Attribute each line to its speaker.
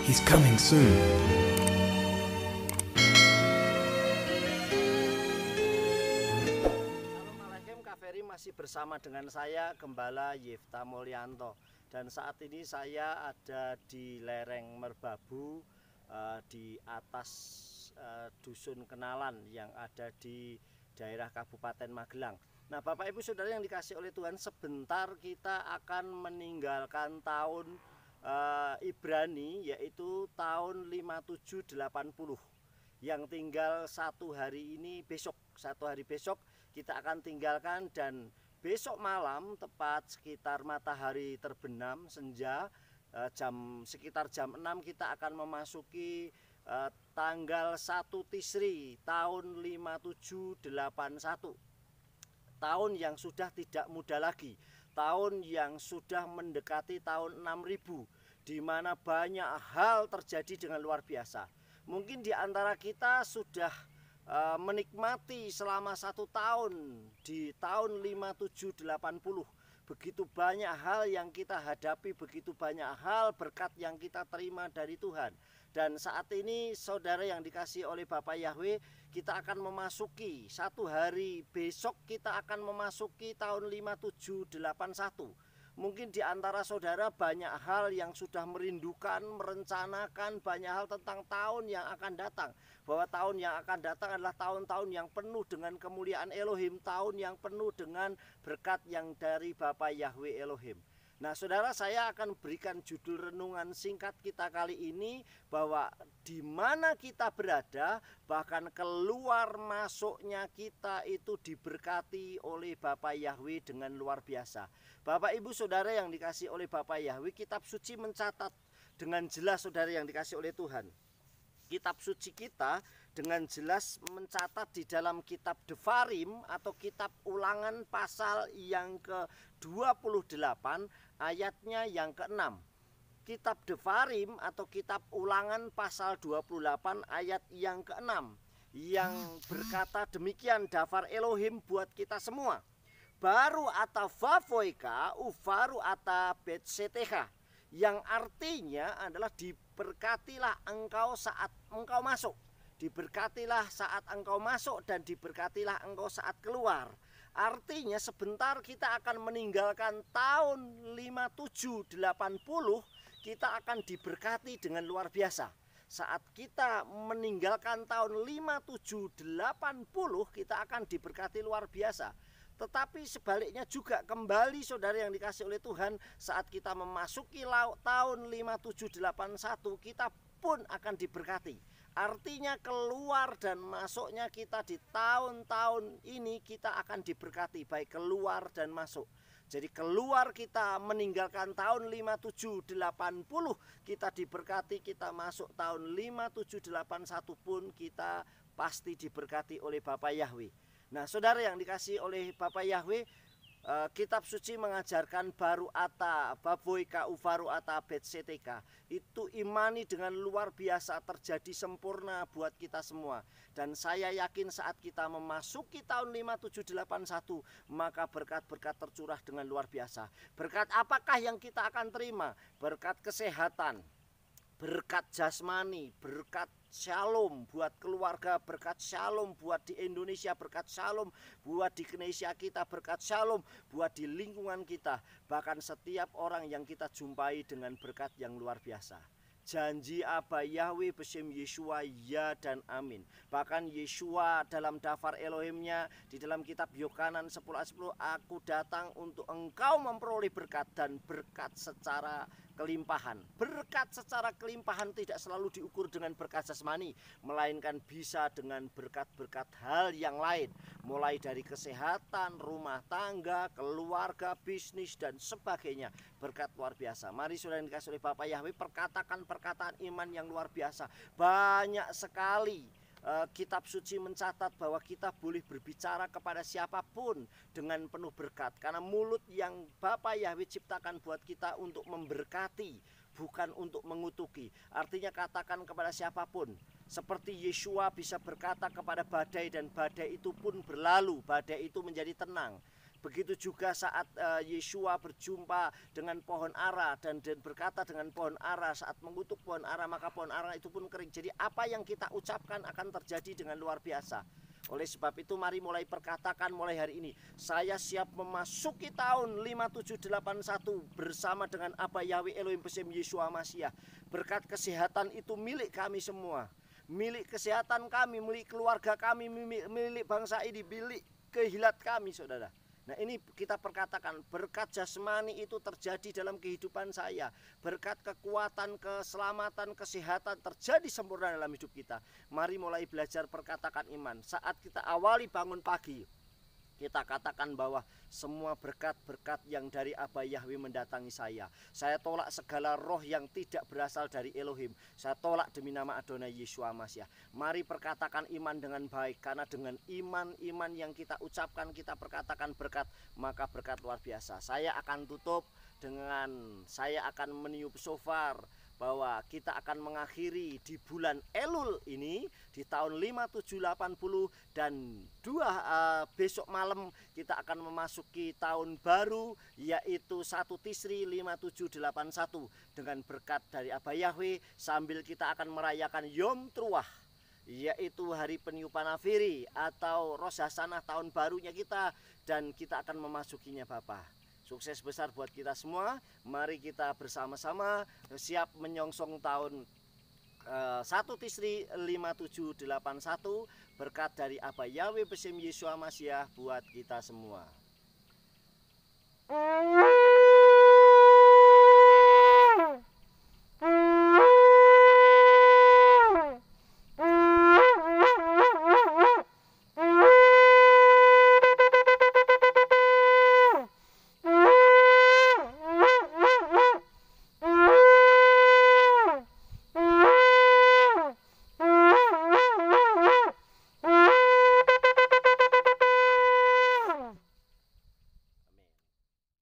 Speaker 1: He's coming soon.
Speaker 2: Assalamualaikum, Kak Ferry masih bersama dengan saya Gembala Yifta Mulyanto. Dan saat ini saya ada di lereng Merbabu, di atas Dusun Kenalan yang ada di daerah Kabupaten Magelang. Nah, Bapak Ibu Saudara yang dikasih oleh Tuhan, sebentar kita akan meninggalkan tahun Ibrani, yaitu tahun 5780, yang tinggal satu hari besok kita akan tinggalkan. Dan besok malam tepat sekitar matahari terbenam senja, sekitar jam 6 kita akan memasuki tanggal 1 Tisri tahun 5781, tahun yang sudah tidak muda lagi, tahun yang sudah mendekati tahun 6000, di mana banyak hal terjadi dengan luar biasa. Mungkin di antara kita sudah menikmati selama 1 tahun di tahun 5780. Begitu banyak hal yang kita hadapi, begitu banyak hal berkat yang kita terima dari Tuhan. Dan saat ini saudara yang dikasih oleh Bapak Yahweh, kita akan memasuki satu hari besok, kita akan memasuki tahun 5781. Mungkin di antara saudara banyak hal yang sudah merindukan, merencanakan banyak hal tentang tahun yang akan datang. Bahwa tahun yang akan datang adalah tahun-tahun yang penuh dengan kemuliaan Elohim, tahun yang penuh dengan berkat yang dari Bapak Yahweh Elohim. Nah, saudara, saya akan berikan judul renungan singkat kita kali ini, bahwa di mana kita berada, bahkan keluar masuknya kita itu diberkati oleh Bapak Yahweh dengan luar biasa. Bapak Ibu Saudara yang dikasih oleh Bapak Yahweh, kitab suci mencatat dengan jelas, saudara yang dikasih oleh Tuhan. Kitab suci kita dengan jelas mencatat di dalam kitab Devarim atau kitab Ulangan pasal yang ke-28 ayatnya yang ke-6. Kitab Devarim atau kitab Ulangan pasal 28 ayat yang ke-6 yang berkata demikian, Dafar Elohim buat kita semua. Baru ata Vavoika uvaru ata Betseteha, yang artinya adalah diberkatilah engkau saat engkau masuk, diberkatilah saat engkau masuk, dan diberkatilah engkau saat keluar. Artinya sebentar kita akan meninggalkan tahun 5780, kita akan diberkati dengan luar biasa. Saat kita meninggalkan tahun 5780, kita akan diberkati luar biasa. Tetapi sebaliknya juga kembali, saudara yang dikasih oleh Tuhan, saat kita memasuki tahun 5781, kita pun akan diberkati. Artinya keluar dan masuknya kita di tahun-tahun ini kita akan diberkati, baik keluar dan masuk. Jadi keluar kita meninggalkan tahun 5780 kita diberkati, kita masuk tahun 5781 pun kita pasti diberkati oleh Bapak Yahweh. Nah, saudara yang dikasih oleh Bapak Yahweh, kitab suci mengajarkan baru ata baboika uvaru ata betseteka, itu imani dengan luar biasa terjadi sempurna buat kita semua. Dan saya yakin saat kita memasuki tahun 5781, maka berkat-berkat tercurah dengan luar biasa. Berkat apakah yang kita akan terima? Berkat kesehatan, berkat jasmani, berkat shalom buat keluarga, berkat shalom buat di Indonesia, berkat shalom buat di Indonesia kita, berkat shalom buat di lingkungan kita. Bahkan setiap orang yang kita jumpai dengan berkat yang luar biasa. Janji Aba Yahweh besim Yeshua, ya dan amin. Bahkan Yeshua dalam Dafar Elohimnya di dalam kitab Yohanan 10:10, aku datang untuk engkau memperoleh berkat, dan berkat secara kelimpahan. Berkat secara kelimpahan tidak selalu diukur dengan berkat jasmani, melainkan bisa dengan berkat-berkat hal yang lain, mulai dari kesehatan, rumah tangga, keluarga, bisnis, dan sebagainya. Berkat luar biasa. Mari saudara yang dikasih oleh Bapak Yahweh, perkatakan perkataan iman yang luar biasa. Banyak sekali kitab suci mencatat bahwa kita boleh berbicara kepada siapapun dengan penuh berkat, karena mulut yang Bapak Yahweh ciptakan buat kita untuk memberkati, bukan untuk mengutuki. Artinya katakan kepada siapapun, seperti Yeshua bisa berkata kepada badai, dan badai itu pun berlalu, badai itu menjadi tenang. Begitu juga saat Yeshua berjumpa dengan pohon ara dan berkata dengan pohon ara, saat mengutuk pohon ara maka pohon ara itu pun kering. Jadi apa yang kita ucapkan akan terjadi dengan luar biasa. Oleh sebab itu mari mulai perkatakan mulai hari ini, saya siap memasuki tahun 5781 bersama dengan Aba Yahweh Elohim Besem Yeshua Mashiach. Berkat kesehatan itu milik kami semua, milik kesehatan kami, milik keluarga kami, milik bangsa ini, milik kehilat kami, saudara. Nah, ini kita perkatakan berkat jasmani itu terjadi dalam kehidupan saya. Berkat kekuatan, keselamatan, kesehatan terjadi sempurna dalam hidup kita. Mari mulai belajar perkatakan iman. Saat kita awali bangun pagi, kita katakan bahwa semua berkat-berkat yang dari Aba Yahweh mendatangi saya. Saya tolak segala roh yang tidak berasal dari Elohim. Saya tolak demi nama Adonai Yeshua Mashiach. Mari perkatakan iman dengan baik. Karena dengan iman yang kita ucapkan, kita perkatakan berkat, maka berkat luar biasa. Saya akan tutup dengan saya akan meniup shofar, bahwa kita akan mengakhiri di bulan Elul ini di tahun 5780 dan besok malam kita akan memasuki tahun baru yaitu 1 Tisri 5781 dengan berkat dari Aba Yahweh, sambil kita akan merayakan Yom Truah yaitu hari peniupan nafiri atau Rosh Hashanah tahun barunya kita, dan kita akan memasukinya Bapak. Sukses besar buat kita semua. Mari kita bersama-sama siap menyongsong tahun 1 Tisri 5781 berkat dari Aba Yahweh Besem Yeshua Mashiach buat kita semua.